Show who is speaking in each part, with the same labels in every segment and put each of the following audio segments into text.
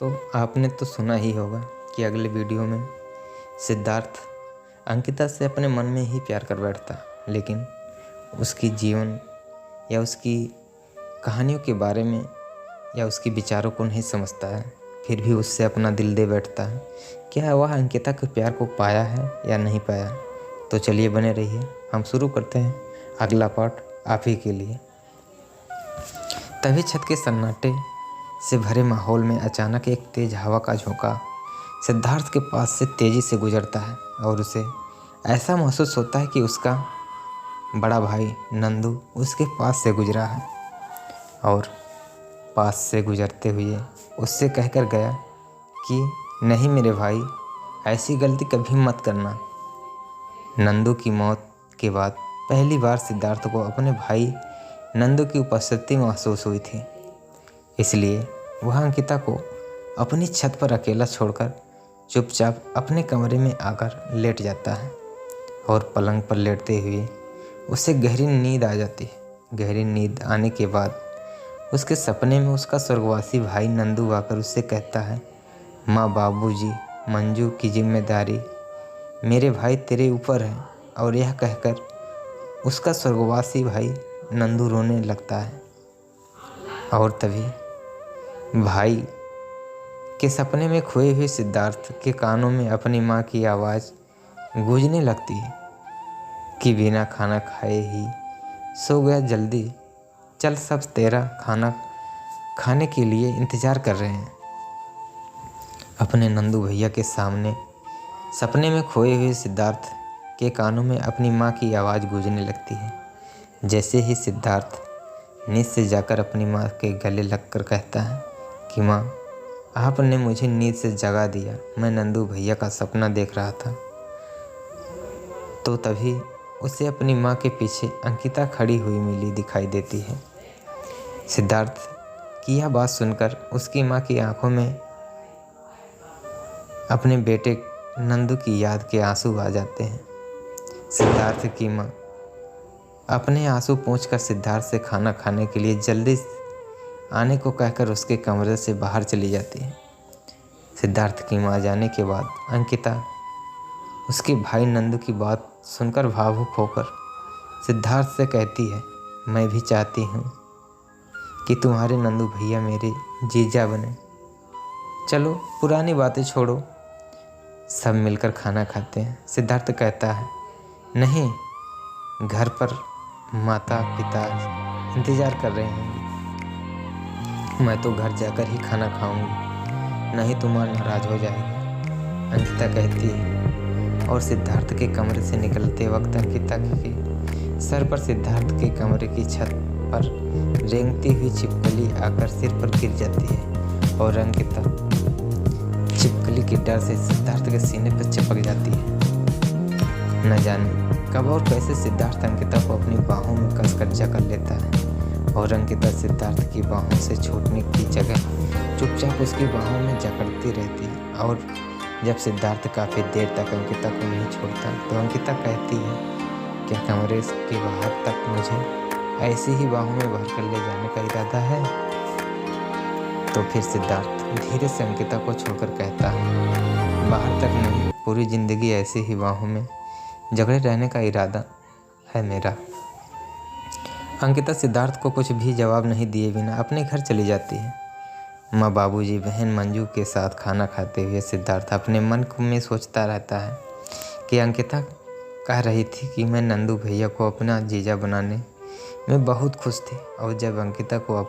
Speaker 1: तो आपने तो सुना ही होगा कि अगले वीडियो में सिद्धार्थ अंकिता से अपने मन में ही प्यार कर बैठता, लेकिन उसकी जीवन या उसकी कहानियों के बारे में या उसकी विचारों को नहीं समझता है, फिर भी उससे अपना दिल दे बैठता है। क्या वह अंकिता के प्यार को पाया है या नहीं पाया? तो चलिए बने रहिए, हम शुरू करते हैं अगला पार्ट आप ही के लिए। तभी छत के सन्नाटे से भरे माहौल में अचानक एक तेज हवा का झोंका सिद्धार्थ के पास से तेजी से गुजरता है और उसे ऐसा महसूस होता है कि उसका बड़ा भाई नंदू उसके पास से गुजरा है और पास से गुजरते हुए उससे कहकर गया कि नहीं मेरे भाई, ऐसी गलती कभी मत करना। नंदू की मौत के बाद पहली बार सिद्धार्थ को अपने भाई नंदू की उपस्थिति महसूस हुई थी, इसलिए वह अंकिता को अपनी छत पर अकेला छोड़कर चुपचाप अपने कमरे में आकर लेट जाता है और पलंग पर लेटते हुए उसे गहरी नींद आ जाती है। गहरी नींद आने के बाद उसके सपने में उसका स्वर्गवासी भाई नंदू आकर उससे कहता है, माँ, बाबूजी, मंजू की जिम्मेदारी मेरे भाई तेरे ऊपर है। और यह कहकर उसका स्वर्गवासी भाई नंदू रोने लगता है और तभी भाई के सपने में खोए हुए सिद्धार्थ के कानों में अपनी माँ की आवाज़ गूंजने लगती है कि बिना खाना खाए ही सो गया, जल्दी चल, सब तेरा खाना खाने के लिए इंतज़ार कर रहे हैं। अपने नंदू भैया के सामने सपने में खोए हुए सिद्धार्थ के कानों में अपनी माँ की आवाज़ गूंजने लगती है। जैसे ही सिद्धार्थ नींद से जाकर अपनी माँ के गले लगकर कहता है कि माँ, आपने मुझे नींद से जगा दिया, मैं नंदू भैया का सपना देख रहा था। तो तभी उसे अपनी माँ के पीछे अंकिता खड़ी हुई मिली दिखाई देती है। सिद्धार्थ की यह बात सुनकर उसकी माँ की आंखों में अपने बेटे नंदू की याद के आंसू आ जाते हैं। सिद्धार्थ की माँ अपने आंसू पोंछकर सिद्धार्थ से खाना खाने के लिए जल्दी आने को कहकर उसके कमरे से बाहर चली जाती है। सिद्धार्थ की माँ जाने के बाद अंकिता उसके भाई नंदू की बात सुनकर भावुक होकर सिद्धार्थ से कहती है, मैं भी चाहती हूँ कि तुम्हारे नंदू भैया मेरे जीजा बने। चलो पुरानी बातें छोड़ो, सब मिलकर खाना खाते हैं। सिद्धार्थ कहता है, नहीं, घर पर माता पिता इंतज़ार कर रहे हैं, मैं तो घर जाकर ही खाना खाऊंगी, नहीं तो माँ नाराज़ हो जाएगी, अंकिता कहती है। और सिद्धार्थ के कमरे से निकलते वक्त अंकिता के सर पर सिद्धार्थ के कमरे की छत पर रेंगती हुई छिपकली आकर सिर पर गिर जाती है और अंकिता छिपकली के डर से सिद्धार्थ के सीने पर चिपक जाती है। न जाने कब और कैसे सिद्धार्थ अंकिता को अपनी बाहों में कसकर जकड़ लेता है और अंकिता सिद्धार्थ की बाहों से छूटने की जगह चुपचाप उसकी बाहों में जकड़ती रहती है। और जब सिद्धार्थ काफ़ी देर तक अंकिता को नहीं छोड़ता तो अंकिता कहती है, क्या कमरे के बाहर तक मुझे ऐसी ही बाहों में भर कर ले जाने का इरादा है? तो फिर सिद्धार्थ धीरे से अंकिता को छोड़कर कहता है, बाहर तक नहीं, पूरी ज़िंदगी ऐसी ही बाहों में जकड़े रहने का इरादा है मेरा। अंकिता सिद्धार्थ को कुछ भी जवाब नहीं दिए बिना अपने घर चली जाती है। माँ, बाबूजी, बहन मंजू के साथ खाना खाते हुए सिद्धार्थ अपने मन में सोचता रहता है कि अंकिता कह रही थी कि मैं नंदू भैया को अपना जीजा बनाने में बहुत खुश थी, और जब अंकिता को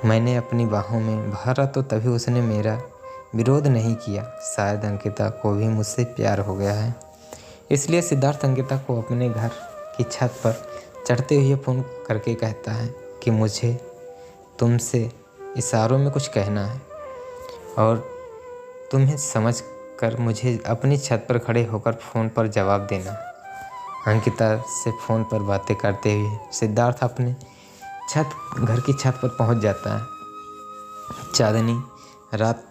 Speaker 1: मैंने अपनी बाहों में भरा तो तभी उसने मेरा विरोध नहीं किया। शायद अंकिता को भी मुझसे प्यार हो गया है। इसलिए सिद्धार्थ अंकिता को अपने घर की छत पर चढ़ते हुए फ़ोन करके कहता है कि मुझे तुमसे इशारों में कुछ कहना है और तुम्हें समझ कर मुझे अपनी छत पर खड़े होकर फ़ोन पर जवाब देना। अंकिता से फ़ोन पर बातें करते हुए सिद्धार्थ अपने घर की छत पर पहुंच जाता है। चांदनी रात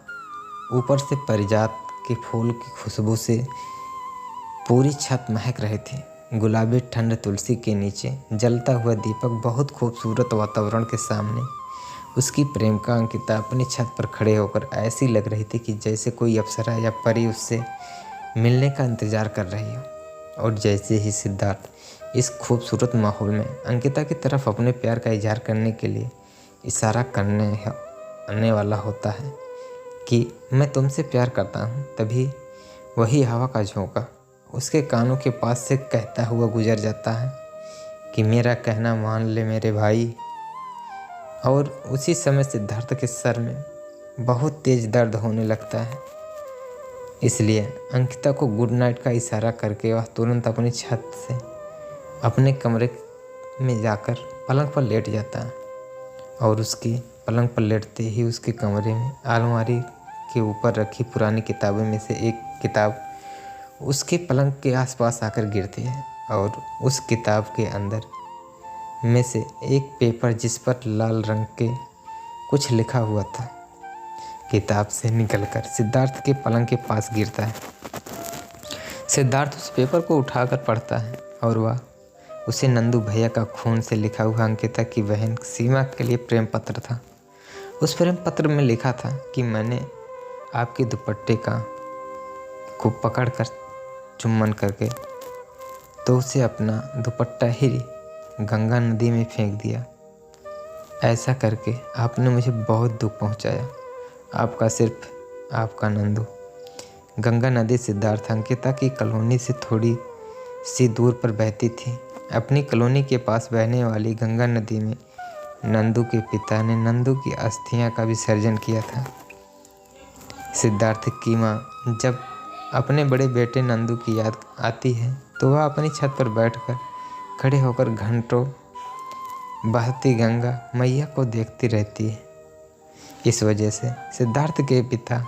Speaker 1: ऊपर से पारिजात के फूल की खुशबू से पूरी छत महक रही थी। गुलाबी ठंड तुलसी के नीचे जलता हुआ दीपक बहुत खूबसूरत वातावरण के सामने उसकी प्रेमिका अंकिता अपनी छत पर खड़े होकर ऐसी लग रही थी कि जैसे कोई अप्सरा या परी उससे मिलने का इंतजार कर रही हो। और जैसे ही सिद्धार्थ इस खूबसूरत माहौल में अंकिता की तरफ अपने प्यार का इजहार करने के लिए इशारा करने वाला होता है कि मैं तुमसे प्यार करता हूँ, तभी वही हवा का झोंका उसके कानों के पास से कहता हुआ गुजर जाता है कि मेरा कहना मान ले मेरे भाई। और उसी समय सिद्धार्थ के सर में बहुत तेज दर्द होने लगता है। इसलिए अंकिता को गुड नाइट का इशारा करके वह तुरंत अपनी छत से अपने कमरे में जाकर पलंग पर लेट जाता है। और उसकी पलंग पर लेटते ही उसके कमरे में अलमारी के ऊपर रखी पुरानी किताबों में से एक किताब उसके पलंग के आसपास आकर गिरती है। और उस किताब के अंदर में से एक पेपर जिस पर लाल रंग के कुछ लिखा हुआ था किताब से निकलकर सिद्धार्थ के पलंग के पास गिरता है। सिद्धार्थ उस पेपर को उठाकर पढ़ता है और वह उसे नंदू भैया का खून से लिखा हुआ अंकिता की बहन सीमा के लिए प्रेम पत्र था। उस प्रेम पत्र में लिखा था कि मैंने आपके दुपट्टे को पकड़कर चुम्बन करके तो उसे अपना दुपट्टा ही गंगा नदी में फेंक दिया। ऐसा करके आपने मुझे बहुत दुख पहुंचाया। आपका सिर्फ आपका नंदू। गंगा नदी सिद्धार्थ अंकिता की कॉलोनी से थोड़ी सी दूर पर बहती थी। अपनी कॉलोनी के पास बहने वाली गंगा नदी में नंदू के पिता ने नंदू की अस्थियां का विसर्जन किया था। सिद्धार्थ की माँ जब अपने बड़े बेटे नंदू की याद आती है तो वह अपनी छत पर बैठकर खड़े होकर घंटों बहती गंगा मैया को देखती रहती है। इस वजह से सिद्धार्थ के पिता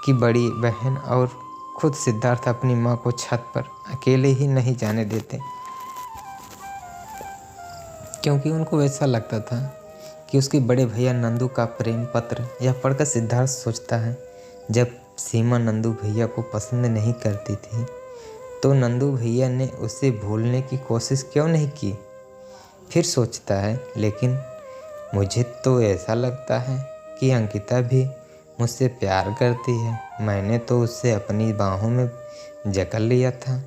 Speaker 1: की बड़ी बहन और खुद सिद्धार्थ अपनी माँ को छत पर अकेले ही नहीं जाने देते, क्योंकि उनको ऐसा लगता था कि उसके बड़े भैया नंदू का प्रेम पत्र यह पढ़कर सिद्धार्थ सोचता है जब सीमा नंदू भैया को पसंद नहीं करती थी तो नंदू भैया ने उसे भूलने की कोशिश क्यों नहीं की। फिर सोचता है लेकिन मुझे तो ऐसा लगता है कि अंकिता भी मुझसे प्यार करती है। मैंने तो उससे अपनी बाहों में जकड़ लिया था,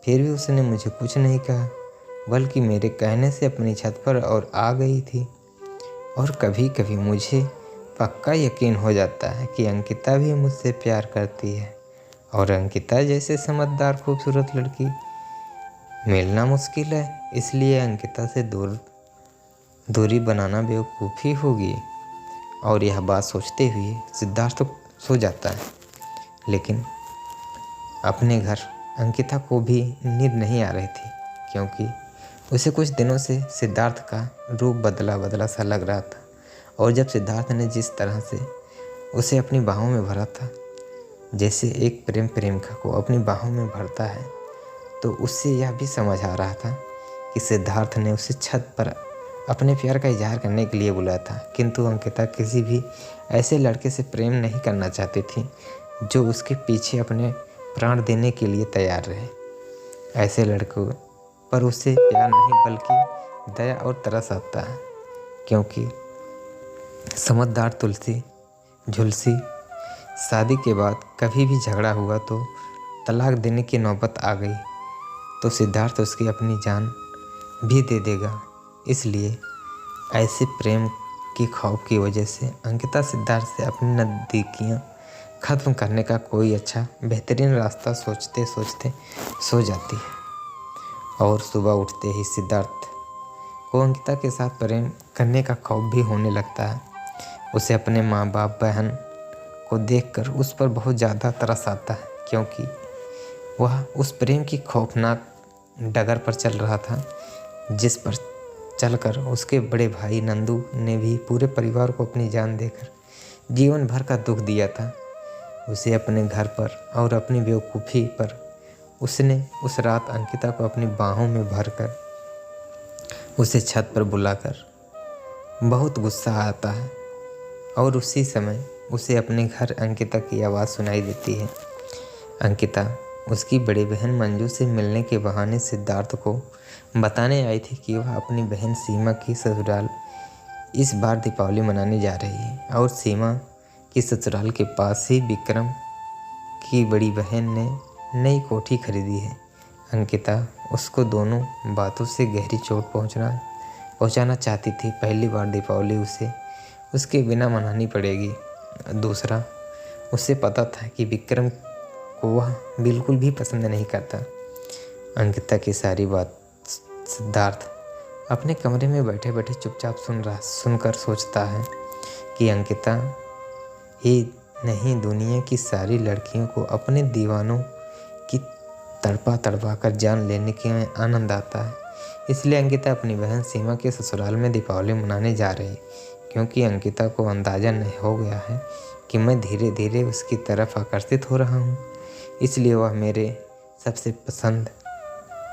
Speaker 1: फिर भी उसने मुझे कुछ नहीं कहा, बल्कि मेरे कहने से अपनी छत पर और आ गई थी। और कभी कभी मुझे पक्का यकीन हो जाता है कि अंकिता भी मुझसे प्यार करती है। और अंकिता जैसे समझदार खूबसूरत लड़की मिलना मुश्किल है, इसलिए अंकिता से दूरी बनाना बेवकूफ़ी होगी। और यह बात सोचते हुए सिद्धार्थ सो जाता है। लेकिन अपने घर अंकिता को भी नींद नहीं आ रही थी, क्योंकि उसे कुछ दिनों से सिद्धार्थ का रूप बदला सा लग रहा था। और जब सिद्धार्थ ने जिस तरह से उसे अपनी बाहों में भरा था, जैसे एक प्रेमिका को अपनी बाहों में भरता है, तो उससे यह भी समझ आ रहा था कि सिद्धार्थ ने उसे छत पर अपने प्यार का इजहार करने के लिए बुलाया था। किंतु अंकिता किसी भी ऐसे लड़के से प्रेम नहीं करना चाहती थी जो उसके पीछे अपने प्राण देने के लिए तैयार रहे। ऐसे लड़कों पर उसे प्यार नहीं बल्कि दया और तरस आता है, क्योंकि समझदार तुलसी झुलसी शादी के बाद कभी भी झगड़ा हुआ तो तलाक देने की नौबत आ गई तो सिद्धार्थ उसकी अपनी जान भी दे देगा। इसलिए ऐसे प्रेम के खौफ की वजह से अंकिता सिद्धार्थ से अपनी नज़दीकियाँ ख़त्म करने का कोई अच्छा बेहतरीन रास्ता सोचते सोचते सो जाती है। और सुबह उठते ही सिद्धार्थ को अंकिता के साथ प्रेम करने का खौफ भी होने लगता है। उसे अपने माँ बाप बहन को देखकर उस पर बहुत ज़्यादा तरस आता है, क्योंकि वह उस प्रेम की खौफनाक डगर पर चल रहा था जिस पर चलकर उसके बड़े भाई नंदू ने भी पूरे परिवार को अपनी जान देकर जीवन भर का दुख दिया था। उसे अपने घर पर और अपनी बेवकूफ़ी पर उसने उस रात अंकिता को अपनी बाहों में भरकर उसे छत पर बुलाकर बहुत गुस्सा आता है। और उसी समय उसे अपने घर अंकिता की आवाज़ सुनाई देती है। अंकिता उसकी बड़ी बहन मंजू से मिलने के बहाने सिद्धार्थ को बताने आई थी कि वह अपनी बहन सीमा की ससुराल इस बार दीपावली मनाने जा रही है और सीमा की ससुराल के पास ही विक्रम की बड़ी बहन ने नई कोठी खरीदी है। अंकिता उसको दोनों बातों से गहरी चोट पहुंचाना चाहती थी। पहली बार दीपावली उसे उसके बिना मनानी पड़ेगी। दूसरा, उसे पता था कि विक्रम को वह बिल्कुल भी पसंद नहीं करता। अंकिता की सारी बात सिद्धार्थ अपने कमरे में बैठे बैठे चुपचाप सुनकर सोचता है कि अंकिता ही नहीं, दुनिया की सारी लड़कियों को अपने दीवानों की तड़पा कर जान लेने के में आनंद आता है। इसलिए अंकिता अपनी बहन सीमा के ससुराल में दीपावली मनाने जा रही, क्योंकि अंकिता को अंदाज़ा नहीं हो गया है कि मैं धीरे धीरे उसकी तरफ आकर्षित हो रहा हूँ। इसलिए वह मेरे सबसे पसंद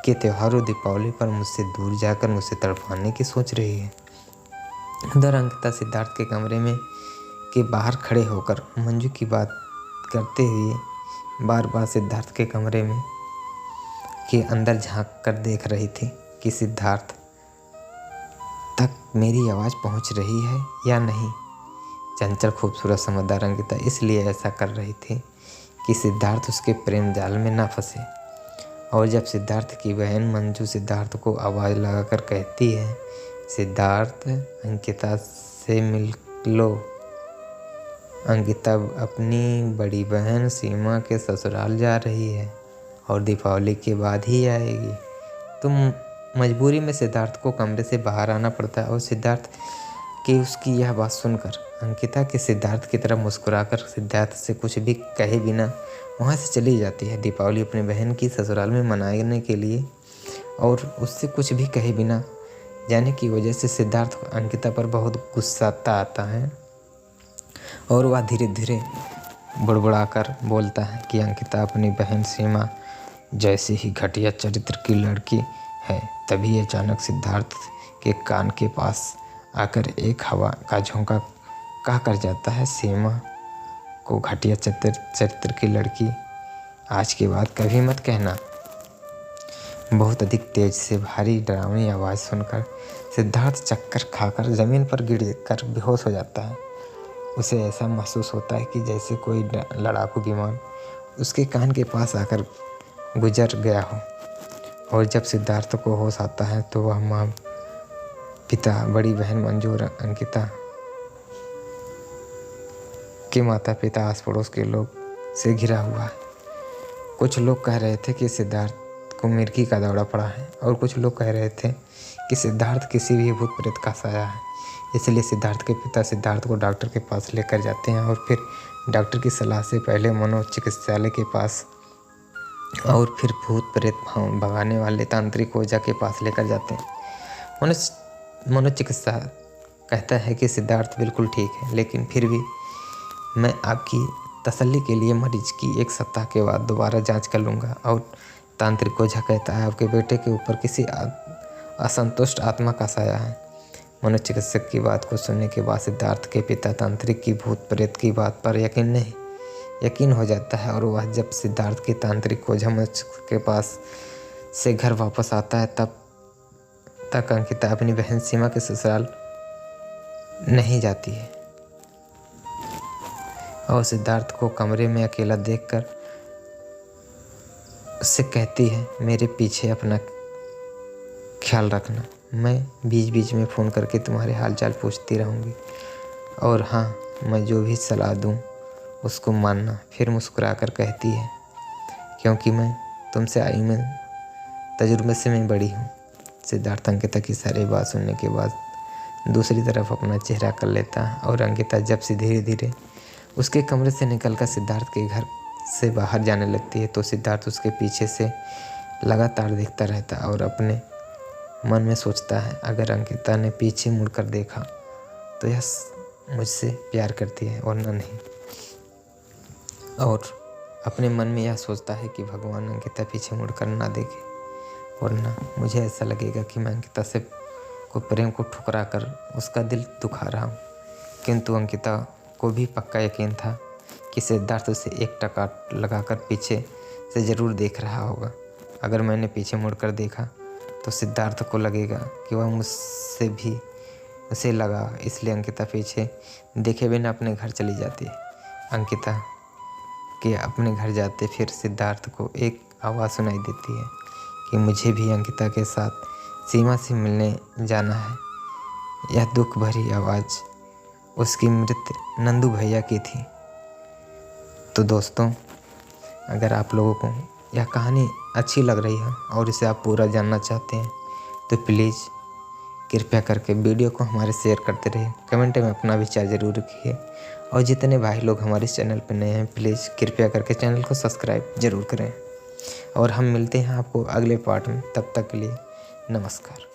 Speaker 1: के त्योहारों दीपावली पर मुझसे दूर जाकर मुझसे तड़पाने की सोच रही है। उधर अंकिता सिद्धार्थ के कमरे में के बाहर खड़े होकर मंजू की बात करते हुए बार बार सिद्धार्थ के कमरे में के अंदर झांक कर देख रही थी कि सिद्धार्थ तक मेरी आवाज़ पहुंच रही है या नहीं। चंचल खूबसूरत समझदार अंकिता इसलिए ऐसा कर रही थी कि सिद्धार्थ उसके प्रेम जाल में ना फंसे। और जब सिद्धार्थ की बहन मंजू सिद्धार्थ को आवाज़ लगाकर कहती है, सिद्धार्थ अंकिता से मिल लो। अंकिता अपनी बड़ी बहन सीमा के ससुराल जा रही है और दीपावली के बाद ही आएगी। तो मजबूरी में सिद्धार्थ को कमरे से बाहर आना पड़ता है और सिद्धार्थ की उसकी यह बात सुनकर अंकिता के सिद्धार्थ की तरफ मुस्कुराकर सिद्धार्थ से कुछ भी कहे बिना वहाँ से चली जाती है दीपावली अपनी बहन की ससुराल में मनाने के लिए। और उससे कुछ भी कहे बिना जाने की वजह से सिद्धार्थ अंकिता पर बहुत गुस्सा आता है और वह धीरे धीरे बुड़बुड़ाकर बोलता है कि अंकिता अपनी बहन सीमा जैसे ही घटिया चरित्र की लड़की है। तभी अचानक सिद्धार्थ के कान के पास आकर एक हवा का झोंका कह कर जाता है, सीमा को घटिया चरित्र की लड़की आज के बाद कभी मत कहना। बहुत अधिक तेज से भारी डरावनी आवाज़ सुनकर सिद्धार्थ चक्कर खाकर ज़मीन पर गिर कर बेहोश हो जाता है। उसे ऐसा महसूस होता है कि जैसे कोई लड़ाकू विमान उसके कान के पास आकर गुजर गया हो। और जब सिद्धार्थ को होश आता है तो वह माँ, पिता, बड़ी बहन मंजू और अंकिता के माता पिता, आस पड़ोस के लोग से घिरा हुआ है। कुछ लोग कह रहे थे कि सिद्धार्थ को मिर्गी का दौरा पड़ा है और कुछ लोग कह रहे थे कि सिद्धार्थ किसी भी भूत प्रेत का साया है। इसलिए सिद्धार्थ के पिता सिद्धार्थ को डॉक्टर के पास लेकर जाते हैं और फिर डॉक्टर की सलाह से पहले मनोचिकित्सालय के पास और फिर भूत प्रेत भगाने वाले तांत्रिक ओझा के पास लेकर जाते हैं। मनोचिकित्सा कहता है कि सिद्धार्थ बिल्कुल ठीक है, लेकिन फिर भी मैं आपकी तसल्ली के लिए मरीज की 1 सप्ताह के बाद दोबारा जांच कर लूँगा। और तांत्रिक ओझा कहता है आपके बेटे के ऊपर किसी असंतुष्ट आत्मा का साया है। मनोचिकित्सक की बात को सुनने के बाद सिद्धार्थ के पिता तांत्रिक की भूत प्रेत की बात पर यकीन हो जाता है और वह जब सिद्धार्थ के तांत्रिक ओझा के पास से घर वापस आता है तब तक अंकिता अपनी बहन सीमा के ससुराल नहीं जाती है और सिद्धार्थ को कमरे में अकेला देखकर उससे कहती है, मेरे पीछे अपना ख्याल रखना, मैं बीच बीच में फ़ोन करके तुम्हारे हालचाल पूछती रहूँगी और हाँ, मैं जो भी सलाह दूँ उसको मानना। फिर मुस्कुराकर कहती है, क्योंकि मैं तुमसे आयु में तजुर्बे से मैं बड़ी हूँ। सिद्धार्थ अंकिता की सारी बात सुनने के बाद दूसरी तरफ अपना चेहरा कर लेता है और अंकिता जब से धीरे धीरे उसके कमरे से निकलकर सिद्धार्थ के घर से बाहर जाने लगती है तो सिद्धार्थ उसके पीछे से लगातार देखता रहता है और अपने मन में सोचता है, अगर अंकिता ने पीछे मुड़कर देखा तो यह मुझसे प्यार करती है वरना नहीं। और अपने मन में यह सोचता है कि भगवान अंकिता पीछे मुड़कर ना देखे, वरना मुझे ऐसा लगेगा कि मैं अंकिता से को प्रेम को ठुकरा कर उसका दिल दुखा रहा हूँ। किंतु अंकिता को भी पक्का यकीन था कि सिद्धार्थ उसे 1 टका लगाकर पीछे से ज़रूर देख रहा होगा। अगर मैंने पीछे मुड़कर देखा तो सिद्धार्थ को लगेगा कि वह मुझसे भी उसे लगा, इसलिए अंकिता पीछे देखे बिना अपने घर चली जाती है। अंकिता के अपने घर जाते फिर सिद्धार्थ को एक आवाज़ सुनाई देती है कि मुझे भी अंकिता के साथ सीमा से मिलने जाना है। यह दुख भरी आवाज़ उसकी मृत नंदू भैया की थी। तो दोस्तों, अगर आप लोगों को यह कहानी अच्छी लग रही है और इसे आप पूरा जानना चाहते हैं तो प्लीज़ कृपया करके वीडियो को हमारे शेयर करते रहिए, कमेंट में अपना विचार ज़रूर रखिए। और जितने भाई लोग हमारे चैनल पर नए हैं प्लीज़ कृपया करके चैनल को सब्सक्राइब ज़रूर करें। और हम मिलते हैं आपको अगले पार्ट में, तब तक के लिए नमस्कार।